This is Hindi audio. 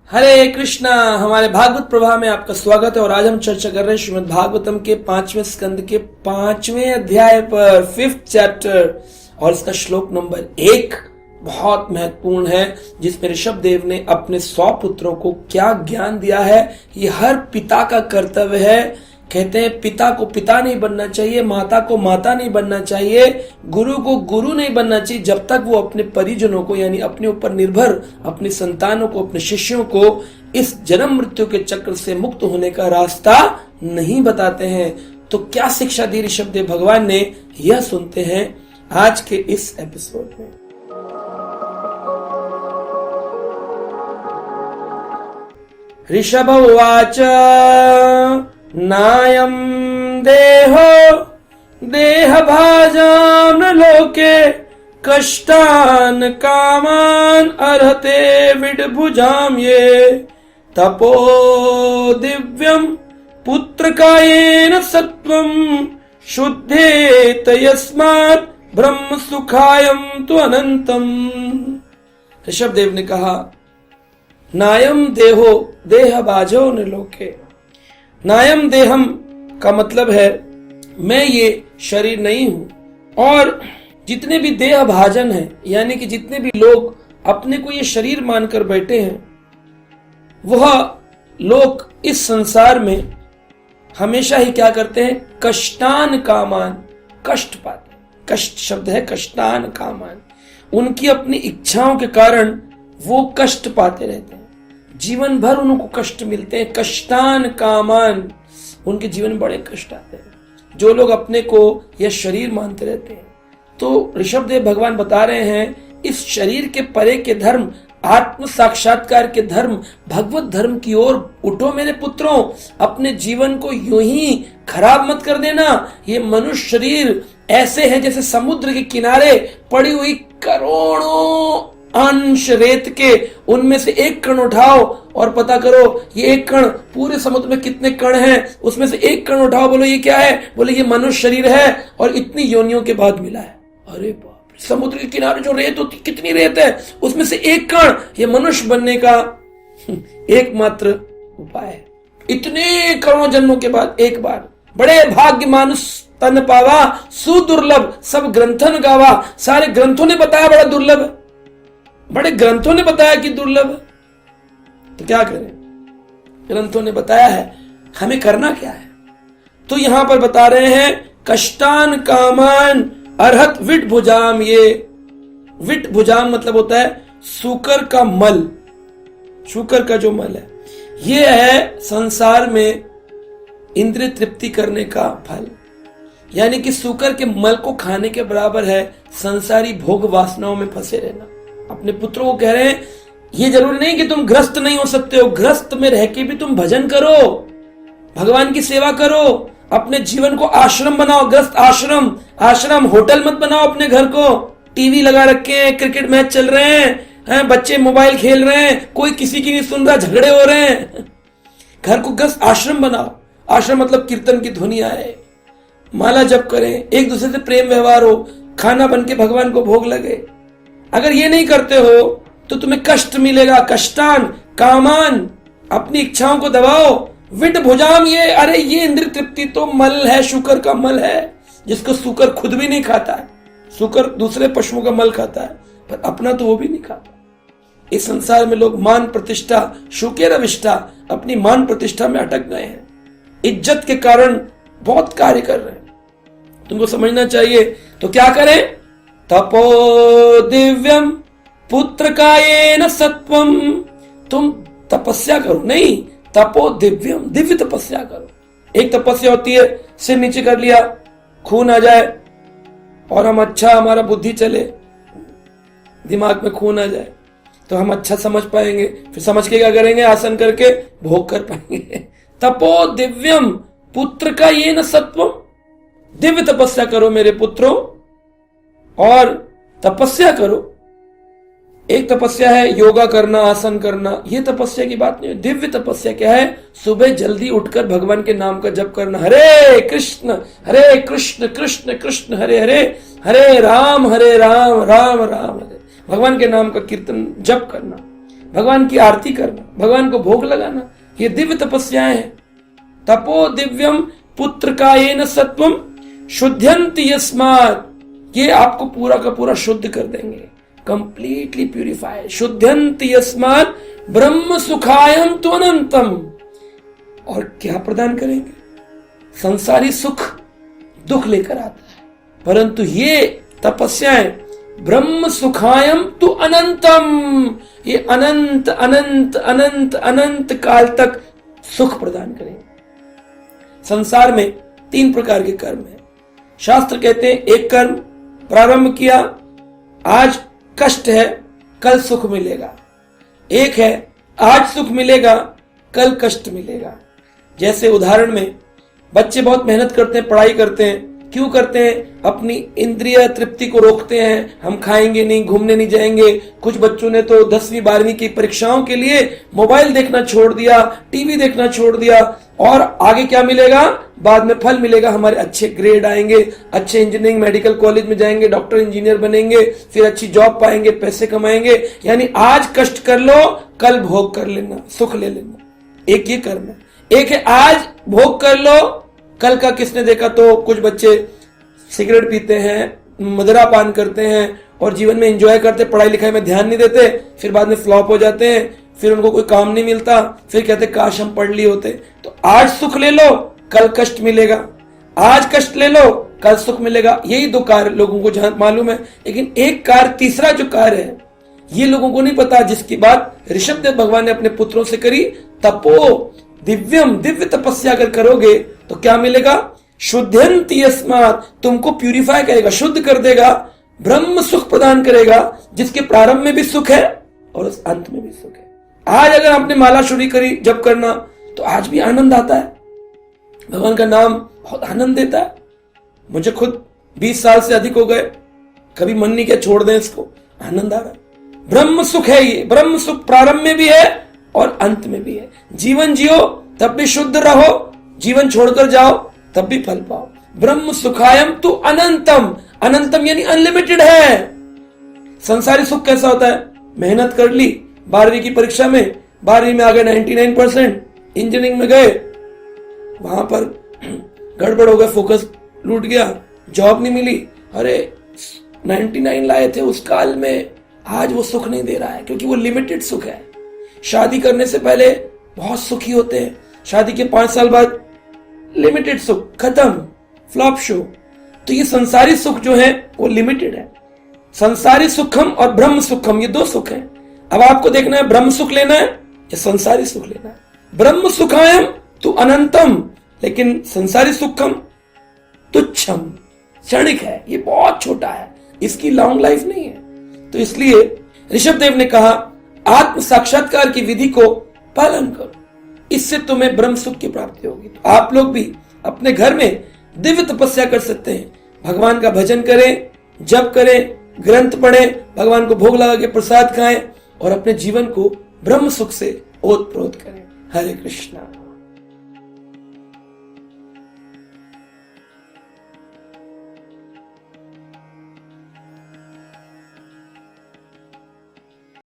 हरे कृष्णा। हमारे भागवत प्रवाह में आपका स्वागत है और आज हम चर्चा कर रहे हैं श्रीमद् भागवतम के 5वें स्कंद के 5वें अध्याय पर, 5th चैप्टर, और इसका श्लोक नंबर 1 बहुत महत्वपूर्ण है, जिसमें ऋषभ देव ने अपने 100 पुत्रों को क्या ज्ञान दिया है। ये हर पिता का कर्तव्य है। कहते हैं पिता को पिता नहीं बनना चाहिए, माता को माता नहीं बनना चाहिए, गुरु को गुरु नहीं बनना चाहिए, जब तक वो अपने परिजनों को यानी अपने ऊपर निर्भर अपनी संतानों को, अपने शिष्यों को इस जन्म मृत्यु के चक्र से मुक्त होने का रास्ता नहीं बताते हैं। तो क्या शिक्षा दी ऋषभ देव भगवान ने, यह सुनते हैं आज के इस एपिसोड में। ऋषभ उवाच नायं देहो देहभाजां न लोके कष्टान् कामान् अर्हते विडभुजां ये तपो दिव्यं पुत्रकायेन सत्वं शुद्धेत यस्मात् ब्रह्म सुखायं तु अनंतम। ऋषभ देव ने कहा नायम देहो देहभाजो न लोके। नायम देहम का मतलब है मैं ये शरीर नहीं हूं, और जितने भी देह भाजन है यानी कि जितने भी लोग अपने को ये शरीर मानकर बैठे हैं, वह लोग इस संसार में हमेशा ही क्या करते हैं, कष्टान कामान, कष्ट पाते हैं। कष्ट शब्द है कष्टान कामान, उनकी अपनी इच्छाओं के कारण वो कष्ट पाते रहते हैं, जीवन भर उनको कष्ट मिलते हैं। कष्टान कामान, उनके जीवन में बड़े कष्ट आते हैं जो लोग अपने को यह शरीर मानते रहते हैं। तो ऋषभ देव भगवान बता रहे हैं इस शरीर के परे के धर्म, आत्म साक्षात्कार के धर्म, भगवत धर्म की ओर उठो मेरे पुत्रों। अपने जीवन को यूं ही खराब मत कर देना। ये मनुष्य शरीर ऐसे है जैसे समुद्र के किनारे पड़ी हुई करोड़ों अंश रेत के, उनमें से एक कण उठाओ और पता करो ये एक कण, पूरे समुद्र में कितने कण हैं, उसमें से एक कण उठाओ, बोलो ये क्या है, बोले ये मनुष्य शरीर है और इतनी योनियों के बाद मिला है। अरे बाप, समुद्र के किनारे जो रेत होती, कितनी रेत है, उसमें से एक कण, ये मनुष्य बनने का एकमात्र उपाय है। इतने करोड़ों जन्मों के बाद एक बार, बड़े भाग्य मानुष तन पावा सुदुर्लभ, सब ग्रंथन गावा। सारे ग्रंथों ने बताया बड़ा दुर्लभ है, बड़े ग्रंथों ने बताया कि दुर्लभ है, तो क्या करें, ग्रंथों ने बताया है, हमें करना क्या है। तो यहां पर बता रहे हैं कष्टान कामान अर्हत विट भुजाम। ये विट भुजाम मतलब होता है सूकर का मल, शुकर का जो मल है, ये है संसार में इंद्रिय तृप्ति करने का फल, यानी कि सूकर के मल को खाने के बराबर है संसारी भोग वासनाओं में फंसे रहना। अपने पुत्रों को कह रहे हैं ये जरूरी नहीं कि तुम ग्रस्त नहीं हो सकते हो, ग्रस्त में रह के भी तुम भजन करो, भगवान की सेवा करो, अपने जीवन को आश्रम बनाओ, ग्रस्त आश्रम। आश्रम होटल मत बनाओ अपने घर को। टीवी लगा रखे हैं, क्रिकेट मैच चल रहे हैं, बच्चे मोबाइल खेल रहे हैं, कोई किसी की नहीं सुन रहा, झगड़े हो रहे हैं। घर को ग्रस्त आश्रम बनाओ। आश्रम मतलब कीर्तन की ध्वनि आए, माला जप करें, एक दूसरे से प्रेम व्यवहार हो, खाना बन के भगवान को भोग लगे। अगर ये नहीं करते हो तो तुम्हें कष्ट मिलेगा। कष्टान कामान, अपनी इच्छाओं को दबाओ। विट भुजाम, ये अरे ये इंद्रिय तृप्ति तो मल है, शुकर का मल है, जिसको शुकर खुद भी नहीं खाता है। शुकर दूसरे पशुओं का मल खाता है पर अपना तो वो भी नहीं खाता। इस संसार में लोग मान प्रतिष्ठा, शुकेर अविष्ठा, अपनी मान प्रतिष्ठा में अटक गए हैं, इज्जत के कारण बहुत कार्य कर रहे हैं। तुमको समझना चाहिए। तो क्या करें, तपो दिव्यम पुत्रकायेन सत्वम। तुम तपस्या करो, नहीं तपो दिव्यम, दिव्य तपस्या करो। एक तपस्या होती है सिर नीचे कर लिया, खून आ जाए और हम अच्छा, हमारा बुद्धि चले, दिमाग में खून आ जाए तो हम अच्छा समझ पाएंगे, फिर समझ के क्या करेंगे, आसन करके भोग कर पाएंगे। तपो दिव्यम पुत्रकायेन सत्वम, दिव्य तपस्या करो मेरे पुत्रों, और तपस्या करो। एक तपस्या है योगा करना, आसन करना, ये तपस्या की बात नहीं है। दिव्य तपस्या क्या है, सुबह जल्दी उठकर भगवान के नाम का जप करना। हरे कृष्ण कृष्ण कृष्ण हरे हरे, हरे राम राम राम हरे। भगवान के नाम का कीर्तन जप करना, भगवान की आरती करना, भगवान को भोग लगाना, ये दिव्य तपस्याएं हैं। तपो दिव्यम पुत्र कायेन सत्वम शुद्ध्यन्ति यस्मात्, ये आपको पूरा का पूरा शुद्ध कर देंगे, कंप्लीटली प्यूरिफाई। शुद्ध्यन्ति यस्मात् ब्रह्म सुखायम तो अनंतम, और क्या प्रदान करेंगे? संसारी सुख दुख लेकर आता है, परंतु ये तपस्याएं ब्रह्म सुखायम तो अनंतम, ये अनंत अनंत अनंत अनंत काल तक सुख प्रदान करेंगे। संसार में 3 प्रकार के कर्म हैं। शास्त्र कहते हैं एक कर्म प्रारंभ किया, आज कष्ट है, कल सुख मिलेगा। एक है आज सुख मिलेगा, कल कष्ट मिलेगा। जैसे उदाहरण में बच्चे बहुत मेहनत करते हैं, पढ़ाई करते हैं, क्यों करते हैं? अपनी इंद्रिय तृप्ति को रोकते हैं, हम खाएंगे नहीं, घूमने नहीं जाएंगे। कुछ बच्चों ने तो 10वीं 12वीं की परीक्षाओं के लिए मोबाइल देखना छोड़ दिया, टीवी देखना छोड़ दिया, और आगे क्या मिलेगा? बाद में फल मिलेगा, हमारे अच्छे ग्रेड आएंगे, अच्छे इंजीनियरिंग मेडिकल कॉलेज में जाएंगे, डॉक्टर इंजीनियर बनेंगे, फिर अच्छी जॉब पाएंगे, पैसे कमाएंगे। यानी आज कष्ट कर लो, कल भोग कर लेना, सुख ले लेना। एक ये कर्म है। एक है आज भोग कर लो, कल का किसने देखा? तो कुछ बच्चे सिगरेट पीते हैं, मदिरा पान करते हैं और जीवन में एंजॉय करते, पढ़ाई लिखाई में ध्यान नहीं देते, फिर बाद में फ्लॉप हो जाते हैं, फिर उनको कोई काम नहीं मिलता, फिर कहते काश हम पढ़ लिए होते। तो आज सुख ले लो, कल कष्ट मिलेगा, आज कष्ट ले लो, कल सुख मिलेगा। यही 2 कार्य लोगों को जहां मालूम है, लेकिन एक कार्य, तीसरा जो कार्य है, ये लोगों को नहीं पता, जिसकी बात ऋषभदेव भगवान ने अपने पुत्रों से करी। तपो दिव्यम, दिव्य तपस्या अगर करोगे तो क्या मिलेगा? शुद्ध्यन्ति यस्मात्, तुमको प्यूरिफाई करेगा, शुद्ध कर देगा, ब्रह्म सुख प्रदान करेगा, जिसके प्रारंभ में भी सुख है और उस अंत में भी सुख है। आज अगर आपने माला शुरू करी जप करना, तो आज भी आनंद आता है, भगवान का नाम बहुत आनंद देता है। मुझे खुद 20 साल से अधिक हो गए, कभी मन नहीं किया छोड़ दें इसको, आनंद आ रहा है। ब्रह्म सुख है ये, ब्रह्म सुख प्रारंभ में भी है और अंत में भी है। जीवन जियो तब भी शुद्ध रहो, जीवन छोड़कर जाओ तब भी फल पाओ। ब्रह्म सुखायम तो अनंतम, अनंतम यानी अनलिमिटेड है। संसारी सुख कैसा होता है? मेहनत कर ली, 12वीं की परीक्षा में, 12वीं में आ गए 99%, इंजीनियरिंग में गए, वहां पर गड़बड़ हो गया, फोकस लूट गया, जॉब नहीं मिली। अरे 99 लाए थे उस काल में, आज वो सुख नहीं दे रहा है, क्योंकि वो लिमिटेड सुख है। शादी करने से पहले बहुत सुखी होते हैं, शादी के 5 साल बाद लिमिटेड सुख खत्म, फ्लॉप शो। तो ये संसारी सुख जो है वो लिमिटेड है। संसारी सुखम और ब्रह्म सुखम, ये 2 सुख हैं। अब आपको देखना है ब्रह्म सुख लेना है या संसारी सुख लेना है। ब्रह्म सुखायम तो अनंतम, लेकिन संसारी सुखम तुच्छम, क्षणिक है, ये बहुत छोटा है, इसकी लॉन्ग लाइफ नहीं है। तो इसलिए ऋषभदेव ने कहा आत्म साक्षात्कार की विधि को पालन करो, इससे तुम्हें ब्रह्म सुख की प्राप्ति होगी। तो आप लोग भी अपने घर में दिव्य तपस्या कर सकते हैं, भगवान का भजन करें, जप करें, ग्रंथ पढ़ें, भगवान को भोग लगा के प्रसाद खाएं और अपने जीवन को ब्रह्म सुख से ओत प्रोत करें। हरे कृष्णा।